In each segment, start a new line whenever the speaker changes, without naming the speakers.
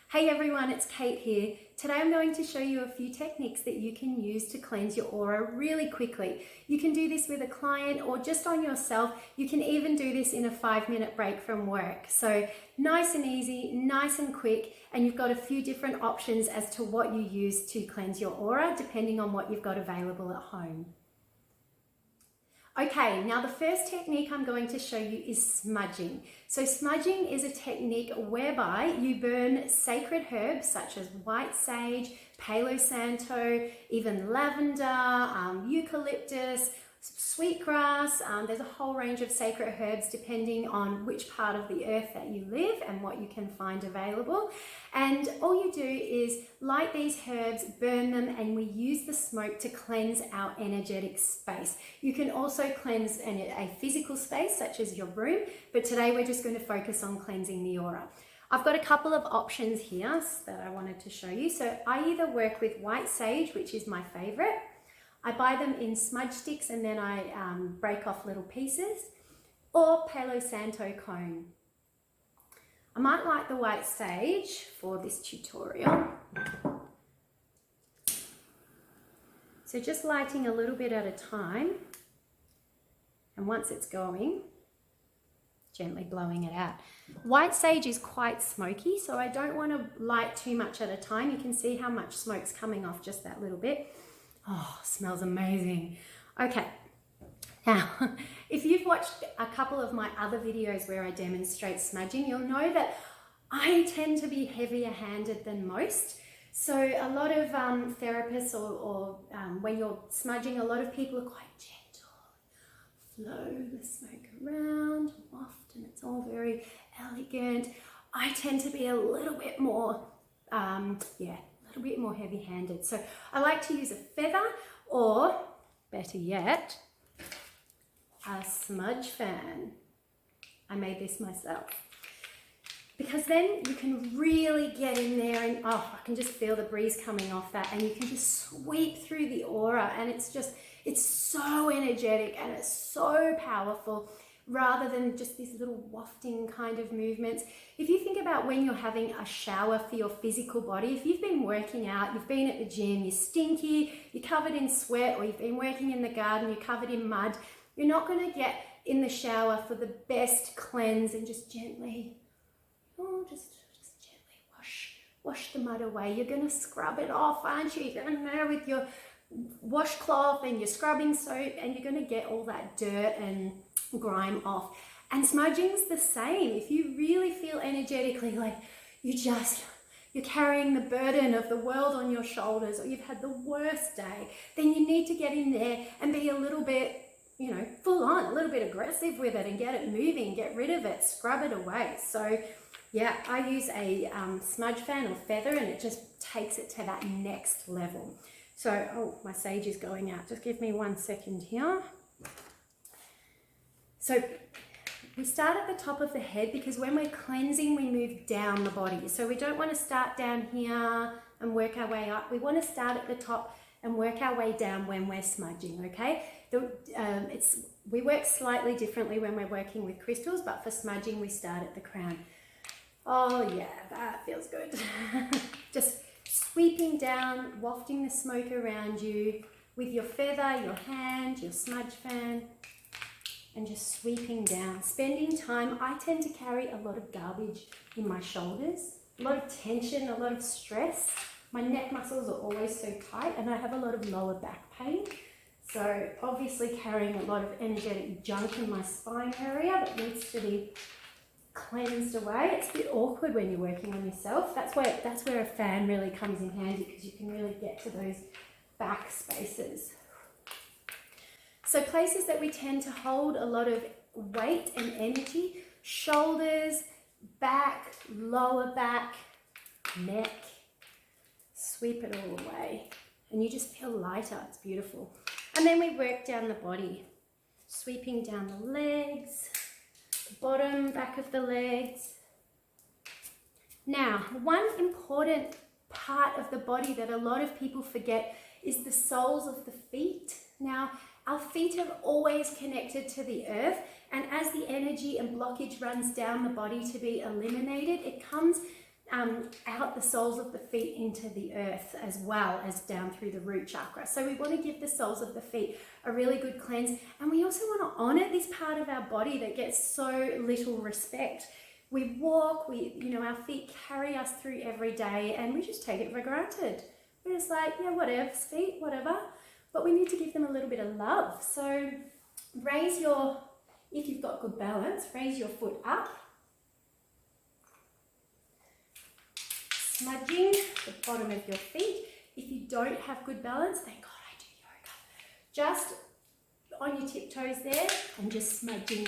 Hey everyone, it's Kate here. Today I'm going to show you a few techniques that you can use to cleanse your aura really quickly. You can do this with a client or just on yourself. You can even do this in a 5-minute break from work. So nice and easy, nice and quick, and you've got a few different options as to what you use to cleanse your aura depending on what you've got available at home. Okay, now the first technique I'm going to show you is smudging. So smudging is a technique whereby you burn sacred herbs such as white sage, palo santo, even lavender, eucalyptus, sweetgrass. There's a whole range of sacred herbs depending on which part of the earth that you live and what you can find available. And all you do is light these herbs, burn them, and we use the smoke to cleanse our energetic space. You can also cleanse a physical space such as your room, but today we're just going to focus on cleansing the aura. I've got a couple of options here that I wanted to show you. So I either work with white sage, which is my favorite. I buy them in smudge sticks and then I break off little pieces, or Palo Santo cone. I might like the white sage for this tutorial. So just lighting a little bit at a time, and once it's going, gently blowing it out. White sage is quite smoky, so I don't want to light too much at a time. You can see how much smoke's coming off just that little bit. Oh, smells amazing. Okay, now, if you've watched a couple of my other videos where I demonstrate smudging, you'll know that I tend to be heavier handed than most. So a lot of therapists or when you're smudging, a lot of people are quite gentle. Flow the smoke around, waft, and it's all very elegant. I tend to be a little bit more, a bit more heavy-handed. So I like to use a feather, or better yet, a smudge fan. I made this myself. Because then you can really get in there and I can just feel the breeze coming off that, and you can just sweep through the aura, and it's so energetic and it's so powerful, rather than just these little wafting kind of movements. If you think about when you're having a shower for your physical body, if you've been working out, you've been at the gym, you're stinky, you're covered in sweat, or you've been working in the garden, you're covered in mud, you're not going to get in the shower for the best cleanse and just gently, just gently wash the mud away. You're going to scrub it off, aren't you? You're in there with your washcloth and your scrubbing soap, and you're going to get all that dirt and grime off. And smudging's the same. If you really feel energetically like you're carrying the burden of the world on your shoulders, or you've had the worst day, then you need to get in there and be a little bit, full on, a little bit aggressive with it and get it moving, get rid of it, scrub it away. So yeah, I use a smudge fan or feather, and it just takes it to that next level. So, my sage is going out. Just give me 1 second here. So we start at the top of the head, because when we're cleansing, we move down the body. So we don't want to start down here and work our way up. We want to start at the top and work our way down when we're smudging, okay? We work slightly differently when we're working with crystals, but for smudging, we start at the crown. Oh yeah, that feels good. Just sweeping down, wafting the smoke around you with your feather, your hand, your smudge fan, and just sweeping down, spending time. I tend to carry a lot of garbage in my shoulders, a lot of tension, a lot of stress. My neck muscles are always so tight, and I have a lot of lower back pain. So obviously carrying a lot of energetic junk in my spine area that needs to be cleansed away. It's a bit awkward when you're working on yourself. That's where a fan really comes in handy, because you can really get to those back spaces. So places that we tend to hold a lot of weight and energy: shoulders, back, lower back, neck. Sweep it all away, and you just feel lighter. It's beautiful. And then we work down the body, sweeping down the legs, the bottom, back of the legs. Now, one important part of the body that a lot of people forget is the soles of the feet. Now, our feet are always connected to the earth, and as the energy and blockage runs down the body to be eliminated, it comes out the soles of the feet into the earth as well as down through the root chakra. So we want to give the soles of the feet a really good cleanse, and we also want to honor this part of our body that gets so little respect. We walk, our feet carry us through every day, and we just take it for granted. We're just like, yeah, whatever, feet, whatever. But we need to give them a little bit of love. So if you've got good balance, raise your foot up. Smudging the bottom of your feet. If you don't have good balance, thank God I do yoga. Just on your tiptoes there and just smudging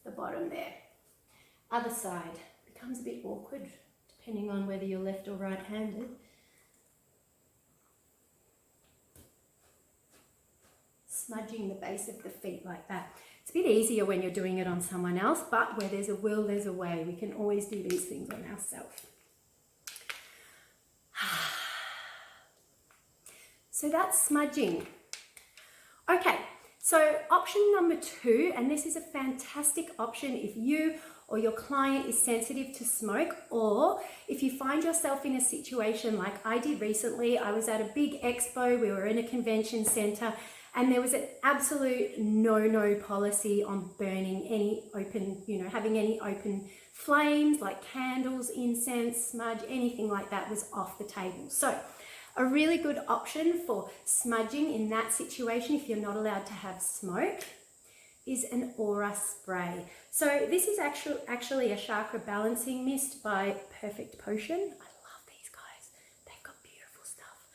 the bottom there. Other side. Becomes a bit awkward depending on whether you're left or right-handed. Smudging the base of the feet like that. It's a bit easier when you're doing it on someone else, but where there's a will, there's a way. We can always do these things on ourselves. So that's smudging. Okay, so option number 2, and this is a fantastic option if you or your client is sensitive to smoke, or if you find yourself in a situation like I did recently. I was at a big expo, we were in a convention center, and there was an absolute no policy on burning any open, having any open flames like candles, incense, smudge, anything like that was off the table. So a really good option for smudging in that situation, if you're not allowed to have smoke, is an aura spray. So this is actually a chakra balancing mist by Perfect Potion. I love these guys. They've got beautiful stuff.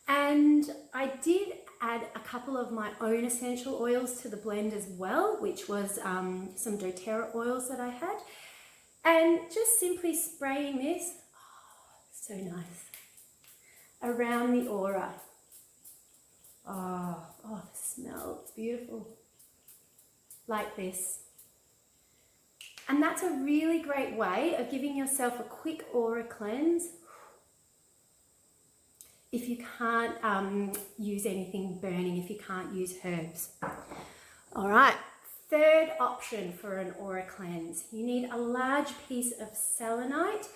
And I did add a couple of my own essential oils to the blend as well, which was some doTERRA oils that I had. And just simply spraying this, so nice, around the aura. Oh, the smell, it's beautiful. Like this. And that's a really great way of giving yourself a quick aura cleanse if you can't use anything burning, if you can't use herbs. All right, third option for an aura cleanse. You need a large piece of selenite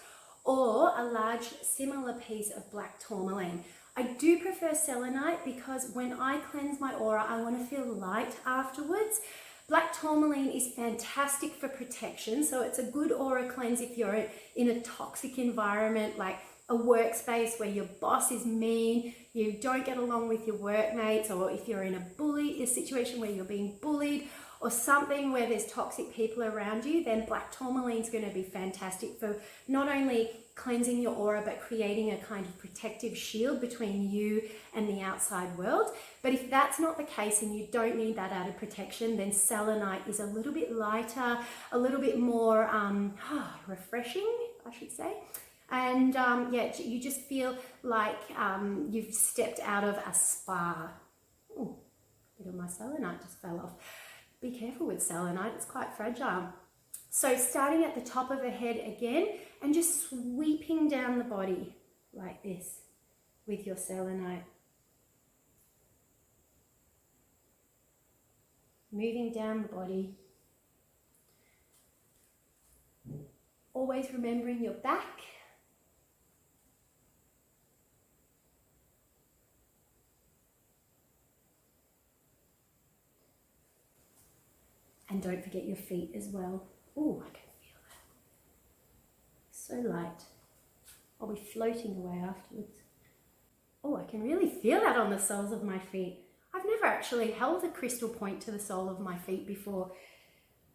or a large similar piece of black tourmaline. I do prefer selenite because when I cleanse my aura, I want to feel light afterwards. Black tourmaline is fantastic for protection, so it's a good aura cleanse if you're in a toxic environment like a workspace where your boss is mean, you don't get along with your workmates, or if you're in a situation where you're being bullied, or something where there's toxic people around you, then black tourmaline is going to be fantastic for not only cleansing your aura, but creating a kind of protective shield between you and the outside world. But if that's not the case and you don't need that added protection, then selenite is a little bit lighter, a little bit more refreshing, I should say. And you just feel like you've stepped out of a spa. Ooh, a bit of my selenite just fell off. Be careful with selenite, it's quite fragile. So starting at the top of the head again and just sweeping down the body like this with your selenite. Moving down the body. Always remembering your back. And don't forget your feet as well. Oh, I can feel that. So light. I'll be floating away afterwards. Oh, I can really feel that on the soles of my feet. I've never actually held a crystal point to the sole of my feet before.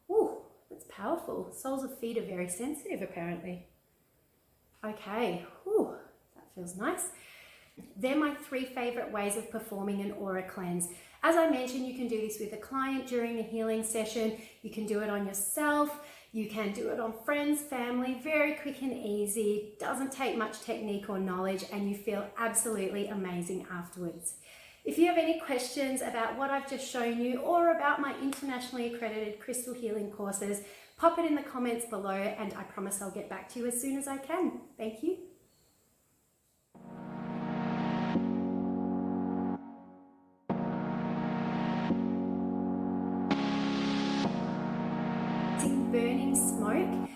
Oh, that's powerful. Soles of feet are very sensitive, apparently. Okay, oh, that feels nice. They're my 3 favorite ways of performing an aura cleanse. As I mentioned, you can do this with a client during the healing session. You can do it on yourself. You can do it on friends, family, very quick and easy. Doesn't take much technique or knowledge, and you feel absolutely amazing afterwards. If you have any questions about what I've just shown you or about my internationally accredited crystal healing courses, pop it in the comments below and I promise I'll get back to you as soon as I can. Thank you. Burning smoke.